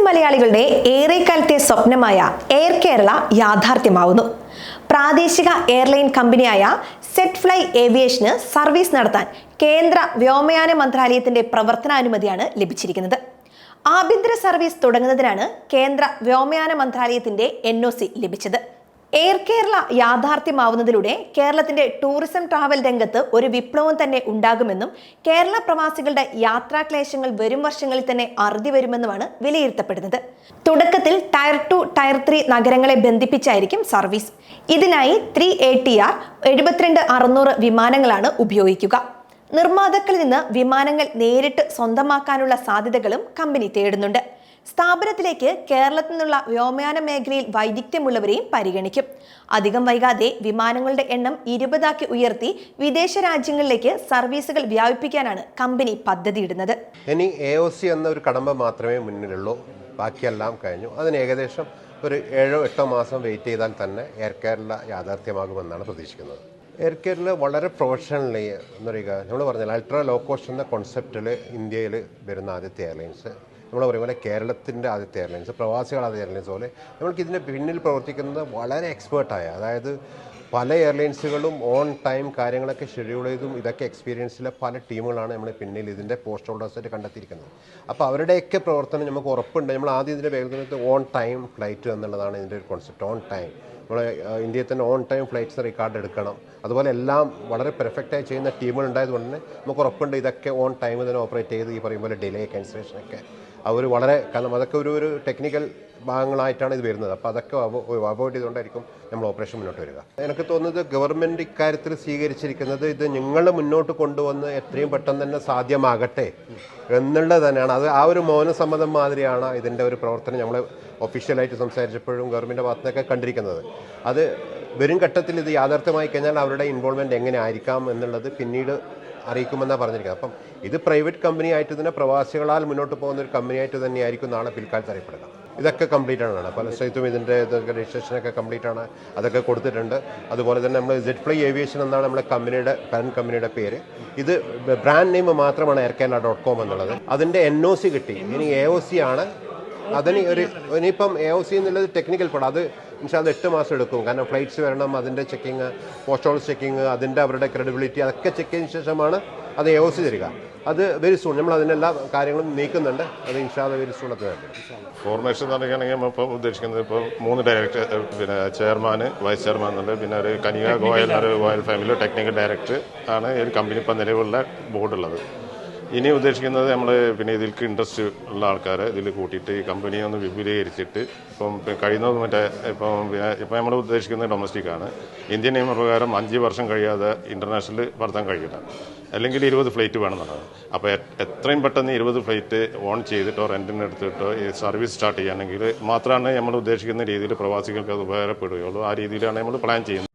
മലയാളികളുടെ ഏറെക്കാലത്തെ സ്വപ്നമായ എയർ കേരള യാഥാർത്ഥ്യമാവുന്നു. പ്രാദേശിക എയർലൈൻ കമ്പനിയായ സെറ്റ് ഫ്ലൈ ഏവിയേഷന് സർവീസ് നടത്താൻ കേന്ദ്ര വ്യോമയാന മന്ത്രാലയത്തിന്റെ പ്രവർത്തനാനുമതിയാണ് ലഭിച്ചിരിക്കുന്നത്. ആഭ്യന്തര സർവീസ് തുടങ്ങുന്നതിനാണ് കേന്ദ്ര വ്യോമയാന മന്ത്രാലയത്തിന്റെ NOC ലഭിച്ചത്. എയർ കേരള യാഥാർത്ഥ്യമാവുന്നതിലൂടെ കേരളത്തിന്റെ ടൂറിസം ട്രാവൽ രംഗത്ത് ഒരു വിപ്ലവം തന്നെ ഉണ്ടാകുമെന്നും കേരള പ്രവാസികളുടെ യാത്രാക്ലേശങ്ങൾ വരും വർഷങ്ങളിൽ തന്നെ അറുതി വരുമെന്നുമാണ് വിലയിരുത്തപ്പെടുന്നത്. തുടക്കത്തിൽ ടയർ 2, ടയർ 3 നഗരങ്ങളെ ബന്ധിപ്പിച്ചായിരിക്കും സർവീസ്. ഇതിനായി 3ATR 72-600 വിമാനങ്ങളാണ് ഉപയോഗിക്കുക. നിർമ്മാതാക്കളിൽ നിന്ന് വിമാനങ്ങൾ നേരിട്ട് സ്വന്തമാക്കാനുള്ള സാധ്യതകളും കമ്പനി തേടുന്നുണ്ട്. സ്ഥാപനത്തിലേക്ക് കേരളത്തിൽ നിന്നുള്ള വ്യോമയാന മേഖലയിൽ വൈദഗ്ധ്യമുള്ളവരെയും പരിഗണിക്കും. അധികം വൈകാതെ വിമാനങ്ങളുടെ എണ്ണം 20 ഉയർത്തി വിദേശ രാജ്യങ്ങളിലേക്ക് സർവീസുകൾ വ്യാപിപ്പിക്കാനാണ് കമ്പനി പദ്ധതിയിടുന്നത്. ഇനി AOC എന്ന ഒരു കടമ്പ മാത്രമേ മുന്നിലുള്ളൂ. ബാക്കിയെല്ലാം കഴിഞ്ഞു. അതിന് ഏകദേശം ഒരു 7-8 മാസം വെയിറ്റ് ചെയ്താൽ തന്നെ എയർ കേരള യാഥാർത്ഥ്യമാകുമെന്നാണ് പ്രതീക്ഷിക്കുന്നത്. എയർ കേരള വളരെ പ്രൊഫഷണലി എന്ന് പറയുക, നമ്മൾ പറഞ്ഞാൽ അൾട്രാ ലോ കോസ്റ്റ് എന്ന കോൺസെപ്റ്റിൽ ഇന്ത്യയിൽ വരുന്ന ആദ്യത്തെ എയർലൈൻസ്, നമ്മൾ പറയുന്ന പോലെ കേരളത്തിൻ്റെ ആദ്യത്തെ എയർലൈൻസ്, പ്രവാസികൾ ആദ്യ എയർലൈൻസ് പോലെ നമ്മൾക്ക് ഇതിൻ്റെ പിന്നിൽ പ്രവർത്തിക്കുന്നത് വളരെ എക്സ്പേർട്ടായ, അതായത് പല എയർലൈൻസുകളും ഓൺ ടൈം കാര്യങ്ങളൊക്കെ ഷെഡ്യൂൾ ചെയ്തും ഇതൊക്കെ എക്സ്പീരിയൻസിലെ പല ടീമുകളാണ് നമ്മൾ പിന്നിൽ ഇതിൻ്റെ പോസ്റ്റ് ഹോൾഡേഴ്സായിട്ട് കണ്ടെത്തിയിരിക്കുന്നത്. അപ്പോൾ അവരുടെയൊക്കെ പ്രവർത്തനം നമുക്ക് ഉറപ്പുണ്ട്. നമ്മൾ ആദ്യം ഇതിൻ്റെ വേഗത്തിൽ ഓൺ ടൈം ഫ്ലൈറ്റ് എന്നുള്ളതാണ് ഇതിൻ്റെ ഒരു കോൺസെപ്റ്റ്. ഓൺ ടൈം നമ്മൾ ഇന്ത്യയിൽ തന്നെ ഓൺ ടൈം ഫ്ലൈറ്റ്സ് റെക്കോർഡ് എടുക്കണം. അതുപോലെ എല്ലാം വളരെ പെർഫെക്റ്റായി ചെയ്യുന്ന ടീമുകൾ ഉണ്ടായതുകൊണ്ട് തന്നെ നമുക്ക് ഉറപ്പുണ്ട് ഇതൊക്കെ ഓൺ ടൈം തന്നെ ഓപ്പറേറ്റ് ചെയ്ത് ഈ പറയുമ്പോൾ ഡിലേ ക്യാൻസലേഷനൊക്കെ അവർ വളരെ, കാരണം അതൊക്കെ ഒരു ടെക്നിക്കൽ ഭാഗങ്ങളായിട്ടാണ് ഇത് വരുന്നത്. അപ്പോൾ അതൊക്കെ അവോയ്ഡ് ചെയ്തുകൊണ്ടായിരിക്കും നമ്മൾ ഓപ്പറേഷൻ മുന്നോട്ട് വരിക. എനിക്ക് തോന്നുന്നത് ഗവൺമെൻറ് ഇക്കാര്യത്തിൽ സ്വീകരിച്ചിരിക്കുന്നത് ഇത് നിങ്ങൾ മുന്നോട്ട് കൊണ്ടുവന്ന് എത്രയും പെട്ടെന്ന് തന്നെ സാധ്യമാകട്ടെ എന്നുള്ളത് തന്നെയാണ്. അത് ആ ഒരു മൗനസമ്മതം മാതിരിയാണ് ഇതിൻ്റെ ഒരു പ്രവർത്തനം നമ്മൾ ഒഫീഷ്യലായിട്ട് സംസാരിച്ചപ്പോഴും ഗവൺമെൻറ് ഭാഗത്തു നിന്നൊക്കെ കണ്ടിരിക്കുന്നത്. അത് വരും ഘട്ടത്തിൽ ഇത് യാഥാർത്ഥ്യമായി കഴിഞ്ഞാൽ അവരുടെ ഇൻവോൾവ്മെൻറ്റ് എങ്ങനെ ആയിരിക്കാം എന്നുള്ളത് പിന്നീട് അറിയിക്കുമെന്നാണ് പറഞ്ഞിരിക്കുന്നത്. അപ്പം ഇത് പ്രൈവറ്റ് കമ്പനി ആയിട്ട് തന്നെ പ്രവാസികളാൽ മുന്നോട്ട് പോകുന്ന ഒരു കമ്പനിയായിട്ട് തന്നെയായിരിക്കും നാളെ പിൽക്കാലത്ത് അറിയപ്പെടുക. ഇതൊക്കെ കംപ്ലീറ്റ് ആണ്. പല സ്ഥലത്തും ഇതിൻ്റെ രജിസ്ട്രേഷനൊക്കെ കംപ്ലീറ്റ് ആണ്, അതൊക്കെ കൊടുത്തിട്ടുണ്ട്. അതുപോലെ തന്നെ നമ്മൾ സെറ്റ് ഫ്ലൈ ഏവിയേഷൻ എന്നാണ് നമ്മുടെ കറന്റ് കമ്പനിയുടെ പേര്. ഇത് ബ്രാൻഡ് നെയിം മാത്രമാണ് airkerala.com എന്നുള്ളത്. അതിൻ്റെ NOC കിട്ടി. ഇനി AOC ആണ്. അതിന് ഇനിയിപ്പം AOC എന്നുള്ളത് ടെക്നിക്കൽ പാർട്ട്, അത് അത് 8 മാസം എടുക്കും. കാരണം ഫ്ലൈറ്റ്സ് വരണം, അതിൻ്റെ ചെക്കിങ്, പോസ്റ്റ് ഹോൾഡർ ചെക്കിങ്, അതിൻ്റെ അവരുടെ ക്രെഡിബിലിറ്റി അതൊക്കെ ചെക്ക് ചെയ്തതിന് ശേഷമാണ് അത് AOC തരിക. അത് വെരി സൂൺ നമ്മൾ അതിനെല്ലാ കാര്യങ്ങളും നീക്കുന്നുണ്ട്. അത് ഇൻഷാല്ലാ വെരി സൂൺ അത് വേണം. ഫോർമേഷൻ എന്ന് പറയുകയാണെങ്കിൽ നമ്മളിപ്പോൾ ഉദ്ദേശിക്കുന്നത് ഇപ്പോൾ 3 ഡയറക്ടർ, പിന്നെ ചെയർമാൻ, വൈസ് ചെയർമാൻ എന്നുള്ളത്, പിന്നെ ഒരു Kanika Goyal family technical director ആണ് ഈ ഒരു കമ്പനി ഇപ്പം നിലവിലുള്ള ബോർഡുള്ളത്. ഇനി ഉദ്ദേശിക്കുന്നത് നമ്മൾ പിന്നെ ഇതിലേക്ക് ഇൻട്രസ്റ്റ് ഉള്ള ആൾക്കാരെ ഇതിൽ കൂട്ടിയിട്ട് ഈ കമ്പനിയെ ഒന്ന് വിപുലീകരിച്ചിട്ട് ഇപ്പം കഴിയുന്നത് ഇപ്പം നമ്മൾ ഉദ്ദേശിക്കുന്നത് ഡൊമസ്റ്റിക്കാണ്. ഇന്ത്യൻ നിയമപ്രകാരം 5 വർഷം കഴിയാതെ ഇൻ്റർനാഷണൽ പറത്താൻ കഴിയില്ല, അല്ലെങ്കിൽ 20 ഫ്ലൈറ്റ് വേണമെന്നുള്ളത്. അപ്പോൾ എത്രയും പെട്ടെന്ന് 20 ഫ്ലൈറ്റ് ഓൺ ചെയ്തിട്ടോ റെൻറ്റിന് എടുത്തിട്ടോ ഈ സർവീസ് സ്റ്റാർട്ട് ചെയ്യുകയാണെങ്കിൽ മാത്രമാണ് നമ്മൾ ഉദ്ദേശിക്കുന്ന രീതിയിൽ പ്രവാസികൾക്ക് അത് ഉപകാരപ്പെടുകയുള്ളൂ. ആ രീതിയിലാണ് നമ്മൾ പ്ലാൻ ചെയ്യുന്നത്.